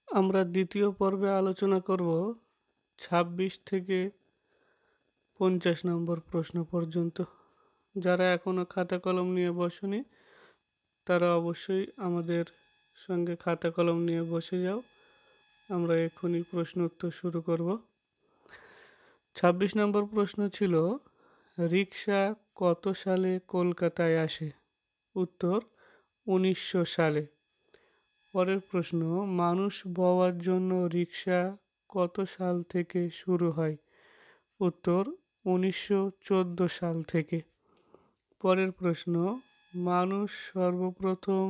আমরা দ্বিতীয় পর্বে আলোচনা করব ২৬ থেকে ৫০ নম্বর প্রশ্ন পর্যন্ত। যারা এখনও খাতা কলম নিয়ে বসেনি তারা অবশ্যই আমাদের সঙ্গে খাতা কলম নিয়ে বসে যাও। আমরা এক্ষুনি প্রশ্ন উত্তর শুরু করব। ২৬ নম্বর প্রশ্ন ছিল, রিকশা কত সালে কলকাতায় আসে? উত্তর ১৯০০ সালে। পরের প্রশ্ন, মানুষ বওয়ার জন্য রিকশা কত সাল থেকে শুরু হয়? উত্তর ১৯১৪ সাল থেকে। পরের প্রশ্ন, মানুষ সর্বপ্রথম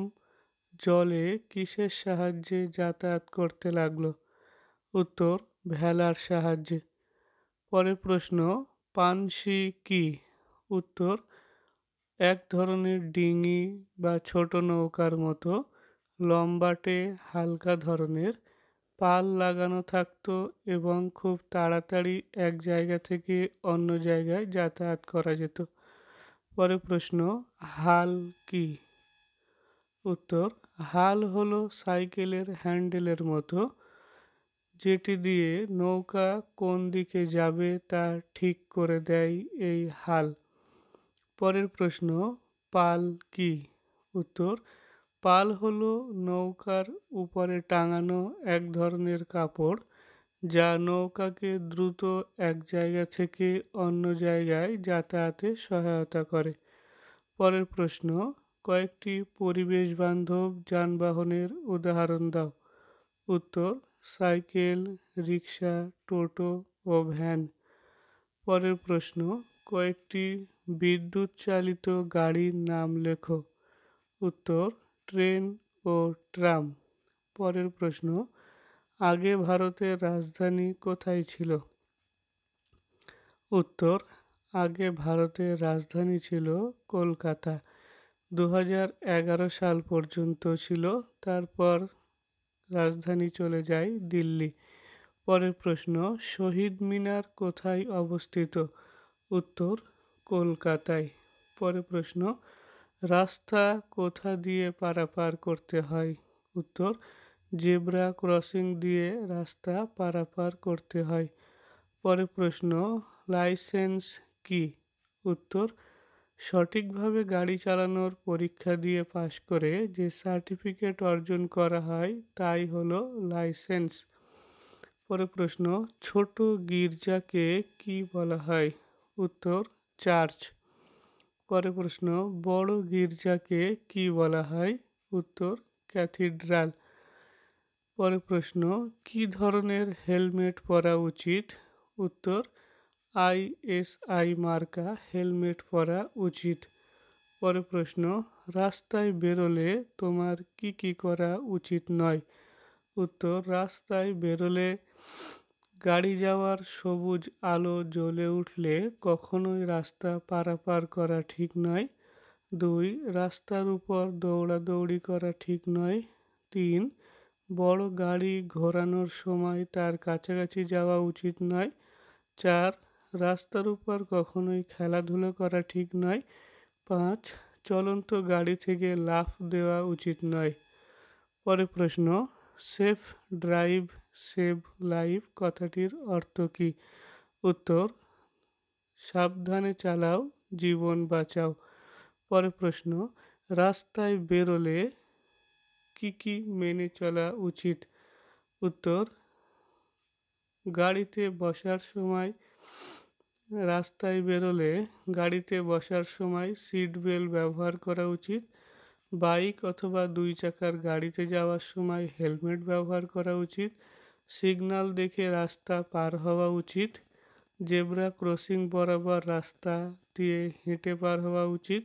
জলে কিসের সাহায্যে যাতায়াত করতে লাগলো? উত্তর ভেলার সাহায্যে। পরের প্রশ্ন, পানসি কি? উত্তর এক ধরনের ডিঙি বা ছোট নৌকার মতো লম্বাটে হালকা ধরনের, পাল লাগানো থাকতো এবং খুব তাড়াতাড়ি এক জায়গা থেকে অন্য জায়গায় যাতায়াত করা যেত। পরের প্রশ্ন, হাল কি? উত্তর হাল হলো সাইকেলের হ্যান্ডেলের মতো, যেটি দিয়ে নৌকা কোন দিকে যাবে তা ঠিক করে দেয় এই হাল। পরের প্রশ্ন, পাল কি? উত্তর পাল হলো নৌকার উপরে টাঙানো এক ধরনের কাপড়, যা নৌকাকে দ্রুত এক জায়গা থেকে অন্য জায়গায় যাতায়াতে সহায়তা করে। পরের প্রশ্ন, কয়েকটি পরিবেশ বান্ধব যানবাহনের উদাহরণ দাও। উত্তর সাইকেল, রিক্সা, টোটো ও ভ্যান। পরের প্রশ্ন, কয়েকটি বিদ্যুৎ চালিত গাড়ির নাম লেখো। উত্তর ট্রেন ও ট্রাম। পরের প্রশ্ন, আগে ভারতের রাজধানী কোথায় ছিল? উত্তর আগে ভারতের রাজধানী ছিল কলকাতা। ২০১১ সাল পর্যন্ত ছিল, তারপর রাজধানী চলে যায় দিল্লি। পরের প্রশ্ন, শহীদ মিনার কোথায় অবস্থিত? উত্তর কলকাতায়। পরের প্রশ্ন, রাস্তা কোথা দিয়ে পারাপার করতে হয়? উত্তর জেব্রা ক্রসিং দিয়ে রাস্তা পারাপার করতে হয়। পরের প্রশ্ন, লাইসেন্স কি? উত্তর সঠিকভাবে গাড়ি চালানোর পরীক্ষা দিয়ে পাশ করে যে সার্টিফিকেট অর্জন করা হয় তাই হলো লাইসেন্স। পরের প্রশ্ন, ছোট গির্জাকে কি বলা হয়? উত্তর চার্চ। পরের প্রশ্ন, বড় গির্জাকে কি বলা হয়? উত্তর ক্যাথিড্রাল। পরের প্রশ্ন, কি ধরনের হেলমেট পরা উচিত? উত্তর আইএসআই মার্কা হেলমেট পরা উচিত। পরের প্রশ্ন, রাস্তায় বেরোলে তোমার কি কি করা উচিত নয়? উত্তর রাস্তায় বেরোলে গাড়ি যাওয়ার সবুজ আলো জ্বলে উঠলে কখনোই রাস্তা পারাপার করা ঠিক নয়। ২ রাস্তার উপর দৌড়াদৌড়ি করা ঠিক নয়। ৩ বড় গাড়ি ঘোরানোর সময় তার কাছাকাছি যাওয়া উচিত নয়। ৪ রাস্তার উপর কখনোই খেলাধুলো করা ঠিক নয়। ৫ চলন্ত গাড়ি থেকে লাফ দেওয়া উচিত নয়। পরের প্রশ্ন, সেফ ড্রাইভ সেভ লাইফ কথাটির অর্থ কী? উত্তর সাবধানে চালাও জীবন বাঁচাও। পরের প্রশ্ন, রাস্তায় বেরোলে কি কি মেনে চলা উচিত? উত্তর গাড়িতে বসার সময় রাস্তায় বেরোলে গাড়িতে বসার সময় সিট বেল্ট ব্যবহার করা উচিত। বাইক অথবা ২ চাকার গাড়িতে যাওয়ার সময় হেলমেট ব্যবহার করা উচিত। সিগন্যাল দেখে রাস্তা পার হওয়া উচিত। জেব্রা ক্রসিং বরাবর রাস্তা দিয়ে হেঁটে পার হওয়া উচিত।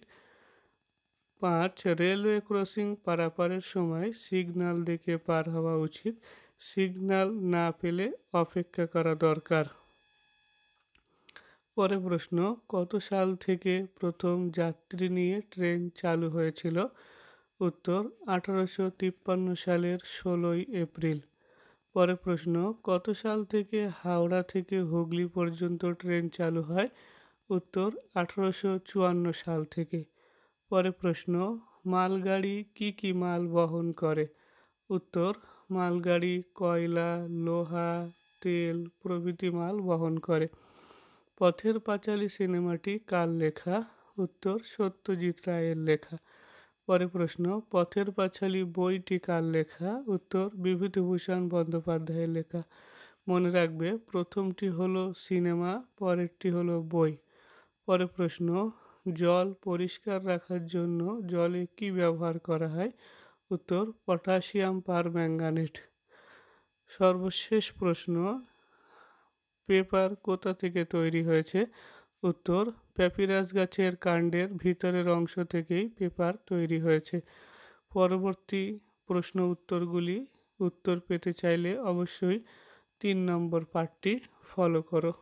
৫ রেলওয়ে ক্রসিং পারাপারের সময় সিগন্যাল দেখে পার হওয়া উচিত। সিগন্যাল না পেলে অপেক্ষা করা দরকার। পরের প্রশ্ন, কত সাল থেকে প্রথম যাত্রী নিয়ে ট্রেন চালু হয়েছিল? উত্তর ১৮৫৩ সালের ১৬ই এপ্রিল। পরের প্রশ্ন, কত সাল থেকে হাওড়া থেকে হুগলি পর্যন্ত ট্রেন চালু হয়? উত্তর ১৮৫৪ সাল থেকে। পরের প্রশ্ন, মালগাড়ি কি কি মাল বহন করে? উত্তর মালগাড়ি কয়লা, লোহা, তেল প্রভৃতি মাল বহন করে। পথের পাঁচালী সিনেমাটি কার লেখা? উত্তর সত্যজিৎ রায়ের লেখা। পরের প্রশ্ন, পথের পাঁচালী বইটি কার লেখা? উত্তর বিভূতিভূষণ বন্দ্যোপাধ্যায়ের লেখা। মনে রাখবে প্রথমটি হলো সিনেমা, পরেরটি হলো বই। পরের প্রশ্ন, জল পরিষ্কার রাখার জন্য জলে কি ব্যবহার করা হয়? উত্তর পটাশিয়াম পারম্যাঙ্গানেট। সর্বশেষ প্রশ্ন, পেপার কোথা থেকে তৈরি হয়েছে? উত্তর প্যাপিরাস গাছের কাণ্ডের ভিতরের অংশ থেকেই পেপার তৈরি হয়েছে। পরবর্তী প্রশ্ন উত্তরগুলি উত্তর পেতে চাইলে অবশ্যই 3 নম্বর পার্টটি ফলো করো।